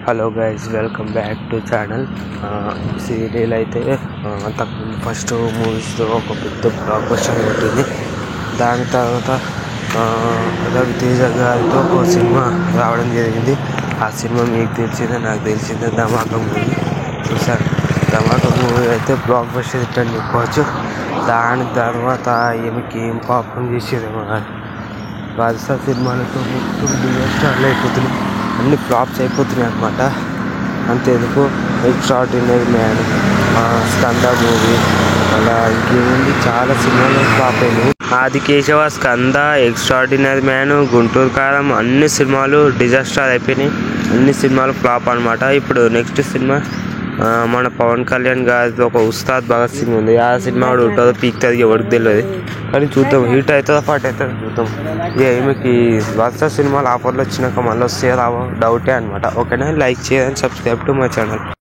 Hello guys, welcome back to channel. Serial అయితే అంతకుముందు first మూవీస్తో ఒక పెద్ద బ్లాక్ బస్టర్ కొట్టింది. దాని తర్వాత రవితేజ గారితో ఒక సినిమా రావడం జరిగింది. ఆ సినిమా మీకు తెలిసిందే, నాకు తెలిసిందే, ధమాకా మూవీ. చూసారు, ధమాకా మూవీ అయితే బ్లాక్ బస్టర్ హిట్ అని చెప్పవచ్చు. దాని తర్వాత ఈమెకి ఏం పాపం చేసేదేమో రాజస్థా సినిమాలతో మొత్తం డిజాస్టర్లు అయిపోతున్నాయి, అన్ని ఫ్లాప్స్ అయిపోతున్నాయి అనమాట. అంతేందుకు ఎక్స్ట్రాడినరీ మ్యాన్, స్కంద మూవీ, అలా ఇంకేముంది చాలా సినిమాలు ఫ్లాప్ అయినాయి. ఆదికేశవ, స్కంద, ఎక్స్ట్రాడినరీ మ్యాన్, గుంటూరు కారం అన్ని సినిమాలు డిజాస్టర్ అయిపోయినాయి. అన్ని సినిమాలు ఫ్లాప్ అనమాట. ఇప్పుడు నెక్స్ట్ సినిమా మన పవన్ కళ్యాణ్ గారి ఒక ఉస్తాద్ భగత్ సింగ్ ఉంది. ఆ సినిమా కూడా ఉంటుందో పీక్తుంది ఎవరికి తెలియదు, కానీ చూద్దాం. హిట్ అవుతుందో పాట అవుతుందో చూద్దాం. ఈమెకి వరుస సినిమాలు ఆఫర్లు వచ్చినాక మళ్ళీ వస్తే రావో డౌటే అనమాట. ఓకేనా, లైక్ చేయండి, సబ్స్క్రైబ్ టు మై ఛానల్.